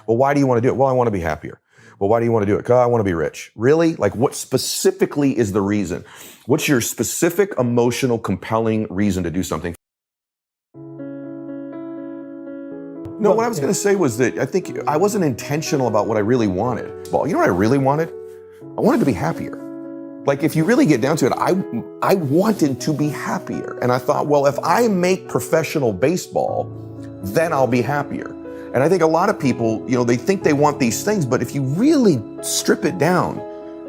Well, why do you want to do it? Well, I want to be happier. Well, why do you want to do it? Because I want to be rich. Really? Like, what specifically is the reason? What's your specific, emotional, compelling reason to do something? No, what I was going to say was that I think I wasn't intentional about what I really wanted. Well, you know what I really wanted? I wanted to be happier. Like, if you really get down to it, I wanted to be happier. And I thought, well, if I make professional baseball, then I'll be happier. And I think a lot of people, they think they want these things, but if you really strip it down,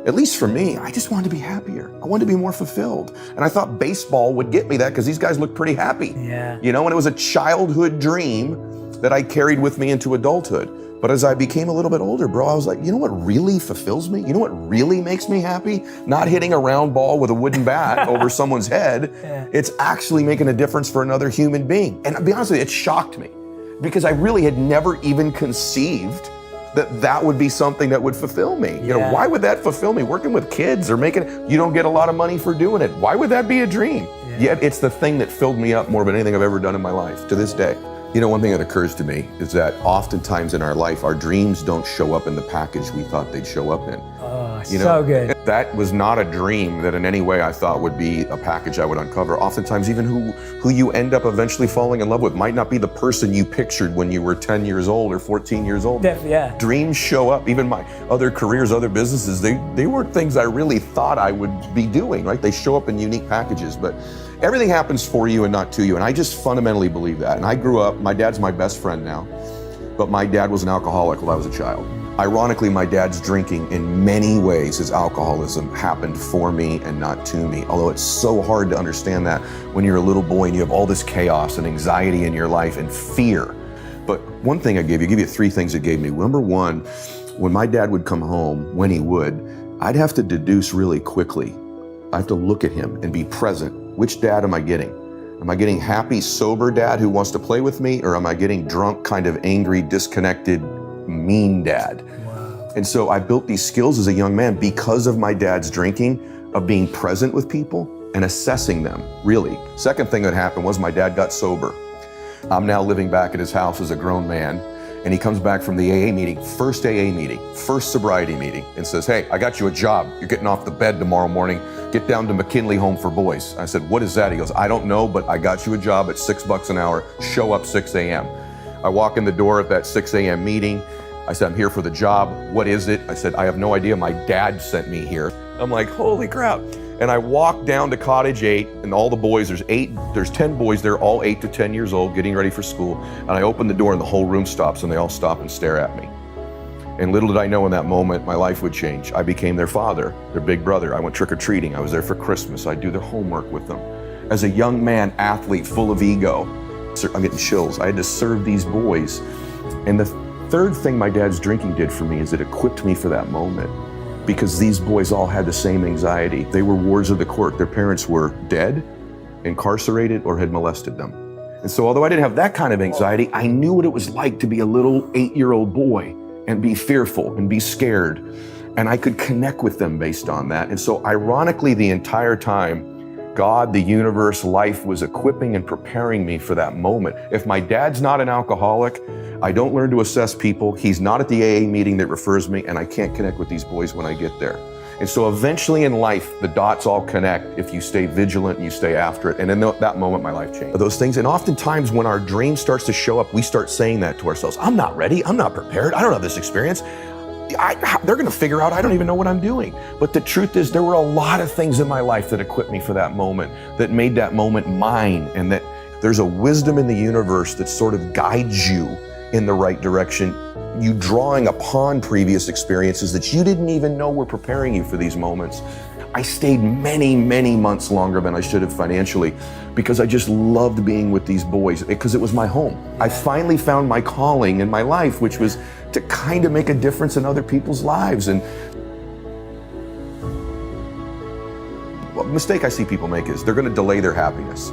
at least for me, I just wanted to be happier. I wanted to be more fulfilled. And I thought baseball would get me that because these guys look pretty happy. Yeah. And it was a childhood dream that I carried with me into adulthood. But as I became a little bit older, bro, I was like, you know what really fulfills me? You know what really makes me happy? Not hitting a round ball with a wooden bat over someone's head. Yeah. It's actually making a difference for another human being. And to be honest with you, it shocked me because I really had never even conceived that would be something that would fulfill me. Why would that fulfill me? Working with kids or you don't get a lot of money for doing it. Why would that be a dream? Yeah. Yet it's the thing that filled me up more than anything I've ever done in my life to this day. One thing that occurs to me is that oftentimes in our life, our dreams don't show up in the package we thought they'd show up in. Oh, so good. That was not a dream that in any way I thought would be a package I would uncover. Oftentimes, even who you end up eventually falling in love with might not be the person you pictured when you were 10 years old or 14 years old. Yeah. Dreams show up. Even my other careers, other businesses, they weren't things I really thought I would be doing, right? They show up in unique packages, but everything happens for you and not to you. And I just fundamentally believe that. And I grew up, my dad's my best friend now, but my dad was an alcoholic while I was a child. Ironically, my dad's drinking in many ways, his alcoholism happened for me and not to me. Although it's so hard to understand that when you're a little boy and you have all this chaos and anxiety in your life and fear. But one thing I give you three things it gave me. Number one, when my dad would come home, when he would, I'd have to deduce really quickly. I have to look at him and be present. Which dad am I getting? Am I getting happy, sober dad who wants to play with me? Or am I getting drunk, kind of angry, disconnected, mean dad? Wow. And so I built these skills as a young man because of my dad's drinking, of being present with people and assessing them, really. Second thing that happened was my dad got sober. I'm now living back at his house as a grown man. And he comes back from the AA meeting, first sobriety meeting, and says, hey, I got you a job. You're getting off the bed tomorrow morning. Get down to McKinley Home for Boys. I said, what is that? He goes, I don't know, but I got you a job at $6 an hour. Show up 6 a.m. I walk in the door at that 6 a.m. meeting. I said, I'm here for the job. What is it? I said, I have no idea. My dad sent me here. I'm like, holy crap. And I walk down to Cottage 8 and all the boys, there's 10 boys there, all 8 to 10 years old, getting ready for school. And I open the door and the whole room stops and they all stop and stare at me. And little did I know in that moment, my life would change. I became their father, their big brother. I went trick-or-treating. I was there for Christmas. I'd do their homework with them. As a young man, athlete, full of ego, I'm getting chills. I had to serve these boys. And the third thing my dad's drinking did for me is it equipped me for that moment. Because these boys all had the same anxiety. They were wards of the court. Their parents were dead, incarcerated, or had molested them. And so although I didn't have that kind of anxiety, I knew what it was like to be a little 8-year-old boy and be fearful and be scared. And I could connect with them based on that. And so ironically, the entire time, God, the universe, life was equipping and preparing me for that moment. If my dad's not an alcoholic, I don't learn to assess people. He's not at the AA meeting that refers me, and I can't connect with these boys when I get there. And so eventually in life, the dots all connect if you stay vigilant and you stay after it. And in that moment, my life changed. Those things, and oftentimes when our dream starts to show up, we start saying that to ourselves. I'm not ready. I'm not prepared. I don't have this experience. They're going to figure out I don't even know what I'm doing. But the truth is, there were a lot of things in my life that equipped me for that moment, that made that moment mine, and that there's a wisdom in the universe that sort of guides you in the right direction, you drawing upon previous experiences that you didn't even know were preparing you for these moments. I stayed many, many months longer than I should have financially because I just loved being with these boys because it was my home. I finally found my calling in my life, which was to kind of make a difference in other people's lives. And the mistake I see people make is they're going to delay their happiness.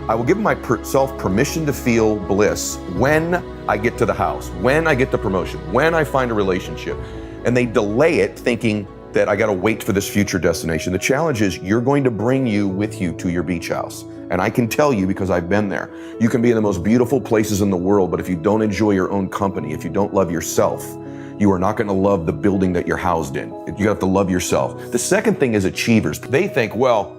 I will give myself permission to feel bliss when I get to the house, when I get the promotion, when I find a relationship. And they delay it thinking that I got to wait for this future destination. The challenge is you're going to bring you with you to your beach house. And I can tell you because I've been there. You can be in the most beautiful places in the world, but if you don't enjoy your own company, if you don't love yourself, you are not going to love the building that you're housed in. You have to love yourself. The second thing is achievers. They think, well,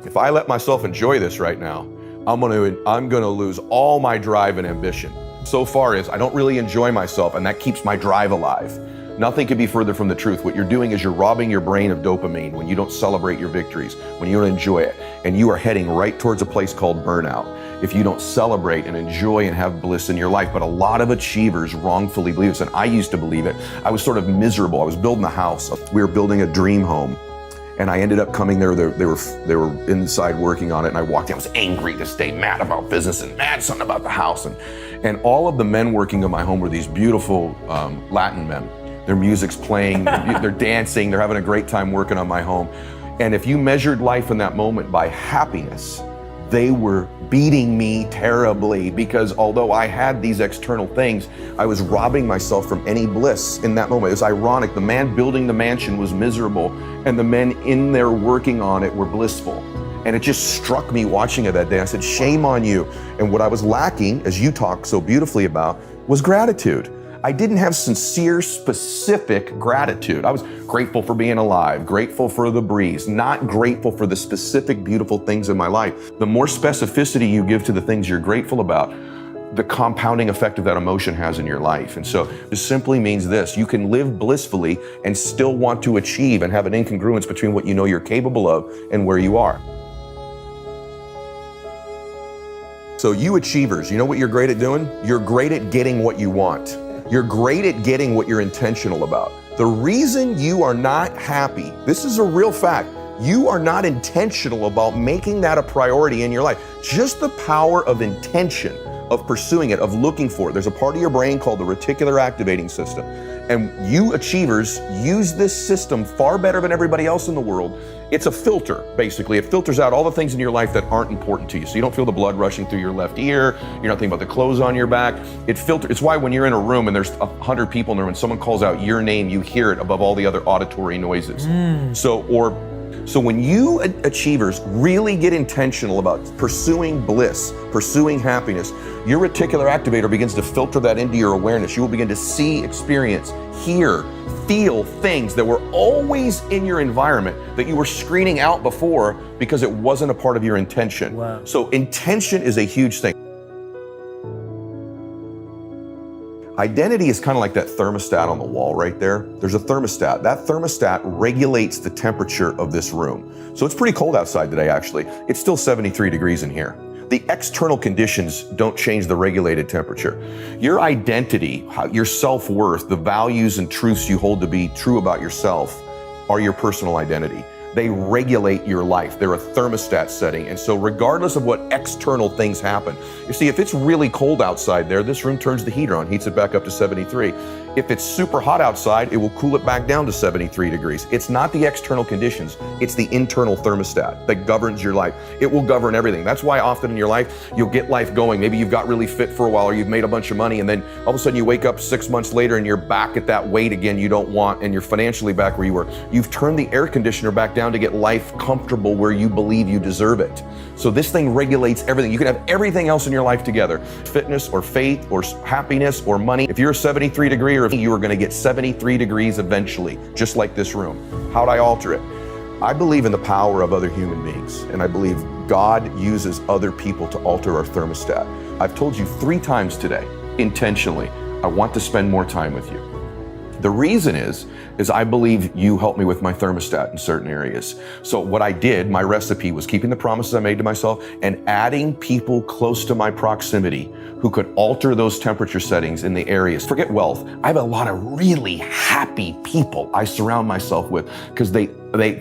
if I let myself enjoy this right now, I'm going to lose all my drive and ambition. So far is I don't really enjoy myself, and that keeps my drive alive. Nothing could be further from the truth. What you're doing is you're robbing your brain of dopamine when you don't celebrate your victories, when you don't enjoy it, and you are heading right towards a place called burnout if you don't celebrate and enjoy and have bliss in your life. But a lot of achievers wrongfully believe this, and I used to believe it. I was sort of miserable. I was building a house. We were building a dream home. And I ended up coming there. They were inside working on it, and I walked in. I was angry this day, mad about business and mad something about the house. And all of the men working in my home were these beautiful Latin men. Their music's playing, they're dancing, they're having a great time working on my home. And if you measured life in that moment by happiness, they were beating me terribly, because although I had these external things, I was robbing myself from any bliss in that moment. It was ironic. The man building the mansion was miserable, and the men in there working on it were blissful. And it just struck me watching it that day. I said, shame on you. And what I was lacking, as you talk so beautifully about, was gratitude. I didn't have sincere, specific gratitude. I was grateful for being alive, grateful for the breeze, not grateful for the specific, beautiful things in my life. The more specificity you give to the things you're grateful about, the compounding effect of that emotion has in your life. And so it simply means this: you can live blissfully and still want to achieve and have an incongruence between what you know you're capable of and where you are. So you achievers, you know what you're great at doing? You're great at getting what you want. You're great at getting what you're intentional about. The reason you are not happy, this is a real fact, you are not intentional about making that a priority in your life. Just the power of intention, of pursuing it, of looking for it. There's a part of your brain called the reticular activating system. And you achievers use this system far better than everybody else in the world. It's a filter, basically. It filters out all the things in your life that aren't important to you. So you don't feel the blood rushing through your left ear. You're not thinking about the clothes on your back. It's why when you're in a room and there's 100 people in there, when someone calls out your name, you hear it above all the other auditory noises. So when you achievers really get intentional about pursuing bliss, pursuing happiness, your reticular activator begins to filter that into your awareness. You will begin to see, experience, hear, feel things that were always in your environment that you were screening out before because it wasn't a part of your intention. Wow. So intention is a huge thing. Identity is kind of like that thermostat on the wall right there. There's a thermostat. That thermostat regulates the temperature of this room. So it's pretty cold outside today, actually. It's still 73 degrees in here. The external conditions don't change the regulated temperature. Your identity, your self-worth, the values and truths you hold to be true about yourself are your personal identity. They regulate your life. They're a thermostat setting. And so regardless of what external things happen, you see, if it's really cold outside there, this room turns the heater on, heats it back up to 73. If it's super hot outside, it will cool it back down to 73 degrees. It's not the external conditions, it's the internal thermostat that governs your life. It will govern everything. That's why often in your life, you'll get life going. Maybe you've got really fit for a while, or you've made a bunch of money, and then all of a sudden you wake up 6 months later and you're back at that weight again you don't want, and you're financially back where you were. You've turned the air conditioner back down to get life comfortable where you believe you deserve it. So this thing regulates everything. You can have everything else in your life together: fitness or faith or happiness or money. If you're a 73 degree, or if you are going to get 73 degrees eventually, just like this room. How'd I alter it? I believe in the power of other human beings, and I believe God uses other people to alter our thermostat. I've told you 3 times today, intentionally, I want to spend more time with you. The reason is I believe you helped me with my thermostat in certain areas. So what I did, my recipe was keeping the promises I made to myself and adding people close to my proximity who could alter those temperature settings in the areas. Forget wealth. I have a lot of really happy people I surround myself with because they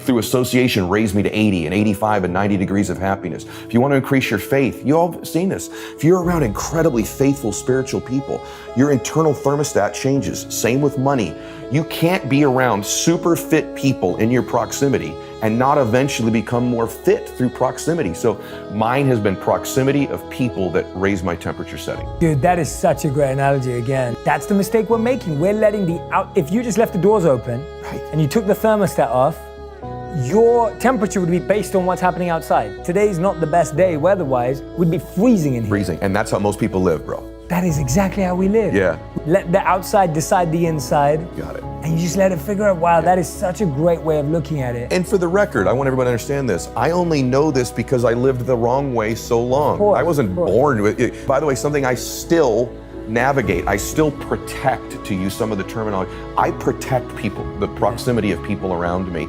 through association raised me to 80 and 85 and 90 degrees of happiness. If you want to increase your faith, you all have seen this. If you're around incredibly faithful spiritual people, your internal thermostat changes. Same with money. You can't be around super fit people in your proximity and not eventually become more fit through proximity. So mine has been proximity of people that raise my temperature setting. Dude, that is such a great analogy again. That's the mistake we're making. We're letting if you just left the doors open, right, and you took the thermostat off, your temperature would be based on what's happening outside. Today's not the best day weather-wise. We'd be freezing in here. Freezing. And that's how most people live, bro. That is exactly how we live. Yeah. Let the outside decide the inside. Got it. And you just let it figure out, wow, that is such a great way of looking at it. And for the record, I want everybody to understand this. I only know this because I lived the wrong way so long. I wasn't born with it. By the way, something I still navigate, I still protect, to use some of the terminology. I protect people, the proximity of people around me.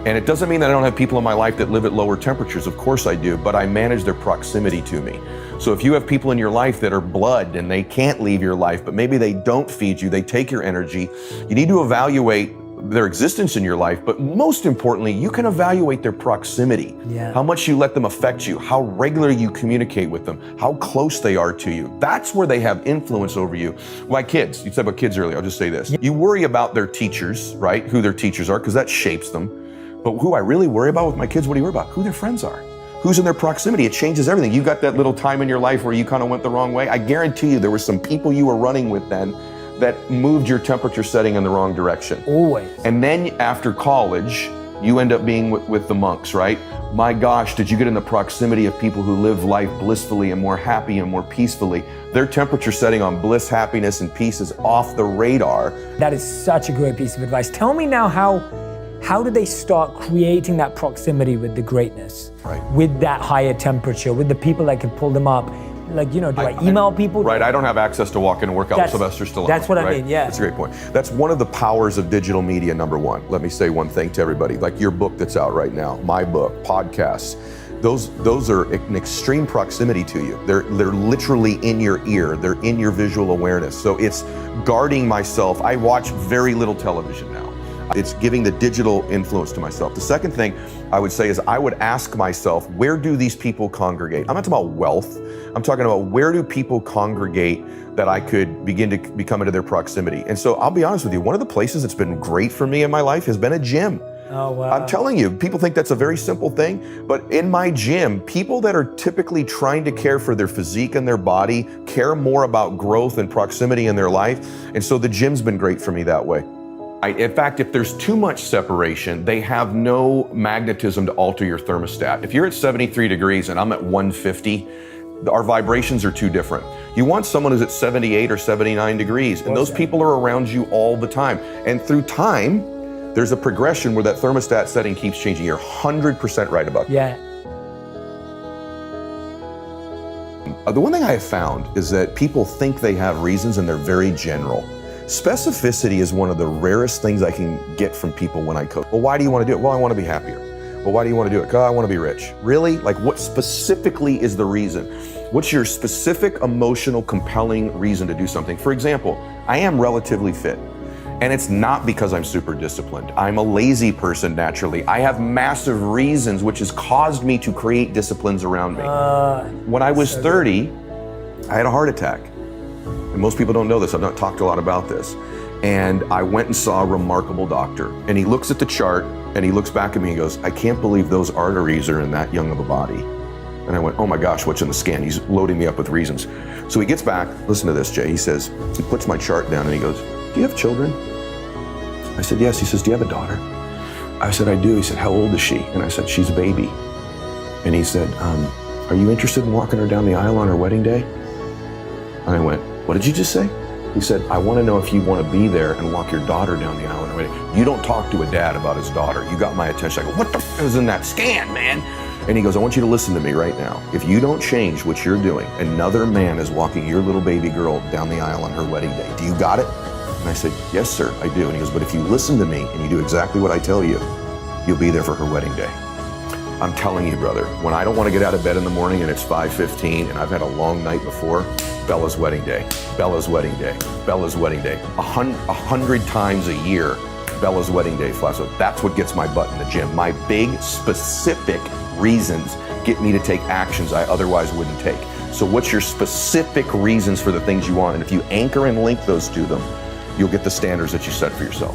And it doesn't mean that I don't have people in my life that live at lower temperatures. Of course I do, but I manage their proximity to me. So if you have people in your life that are blood and they can't leave your life, but maybe they don't feed you, they take your energy, you need to evaluate their existence in your life, but most importantly, you can evaluate their proximity. Yeah. How much you let them affect you, how regularly you communicate with them, how close they are to you. That's where they have influence over you. My kids, you said about kids earlier, I'll just say this. You worry about their teachers, right? Who their teachers are, because that shapes them. But who I really worry about with my kids, what do you worry about? Who their friends are. Who's in their proximity. It changes everything. You got that little time in your life where you kind of went the wrong way. I guarantee you there were some people you were running with then that moved your temperature setting in the wrong direction. Always. And then after college, you end up being with the monks, right? My gosh, did you get in the proximity of people who live life blissfully and more happy and more peacefully? Their temperature setting on bliss, happiness, and peace is off the radar. That is such a great piece of advice. Tell me now how do they start creating that proximity with the greatness? Right. With that higher temperature, with the people that can pull them up? Like, do I email people? Right, I don't have access to walk in and work out with Sylvester Stallone. That's what right? I mean, yeah. That's a great point. That's one of the powers of digital media, number one. Let me say one thing to everybody. Like your book that's out right now, my book, podcasts, those are an extreme proximity to you. They're literally in your ear. They're in your visual awareness. So it's guarding myself. I watch very little television now. It's giving the digital influence to myself. The second thing I would say is I would ask myself, where do these people congregate? I'm not talking about wealth. I'm talking about where do people congregate that I could begin to become into their proximity. And so I'll be honest with you, one of the places that's been great for me in my life has been a gym. Oh, wow. I'm telling you, people think that's a very simple thing, but in my gym, people that are typically trying to care for their physique and their body care more about growth and proximity in their life. And so the gym's been great for me that way. In fact, if there's too much separation, they have no magnetism to alter your thermostat. If you're at 73 degrees and I'm at 150, our vibrations are too different. You want someone who's at 78 or 79 degrees, and those people are around you all the time. And through time, there's a progression where that thermostat setting keeps changing. You're 100% right about that. Yeah. The one thing I have found is that people think they have reasons and they're very general. Specificity is one of the rarest things I can get from people when I coach. Well, why do you want to do it? Well, I want to be happier. Well, why do you want to do it? Because I want to be rich. Really? Like, what specifically is the reason? What's your specific, emotional, compelling reason to do something? For example, I am relatively fit. And it's not because I'm super disciplined. I'm a lazy person naturally. I have massive reasons which has caused me to create disciplines around me. When I was 30, I had a heart attack. And most people don't know this. I've not talked a lot about this. And I went and saw a remarkable doctor. And he looks at the chart and he looks back at me and goes, I can't believe those arteries are in that young of a body. And I went, oh my gosh, what's in the scan? He's loading me up with reasons. So he gets back, listen to this, Jay. He says, he puts my chart down and he goes, do you have children? I said, yes. He says, do you have a daughter? I said, I do. He said, how old is she? And I said, she's a baby. And he said, are you interested in walking her down the aisle on her wedding day? And I went, what did you just say? He said, I want to know if you want to be there and walk your daughter down the aisle on her wedding day. You don't talk to a dad about his daughter. You got my attention. I go, what the f is in that scan, man? And he goes, I want you to listen to me right now. If you don't change what you're doing, another man is walking your little baby girl down the aisle on her wedding day. Do you got it? And I said, yes, sir, I do. And he goes, but if you listen to me and you do exactly what I tell you, you'll be there for her wedding day. I'm telling you, brother, when I don't want to get out of bed in the morning and it's 5:15 and I've had a long night before, Bella's wedding day, Bella's wedding day, Bella's wedding day. 100 times a year, Bella's wedding day flies. So that's what gets my butt in the gym. My big, specific reasons get me to take actions I otherwise wouldn't take. So what's your specific reasons for the things you want? And if you anchor and link those to them, you'll get the standards that you set for yourself.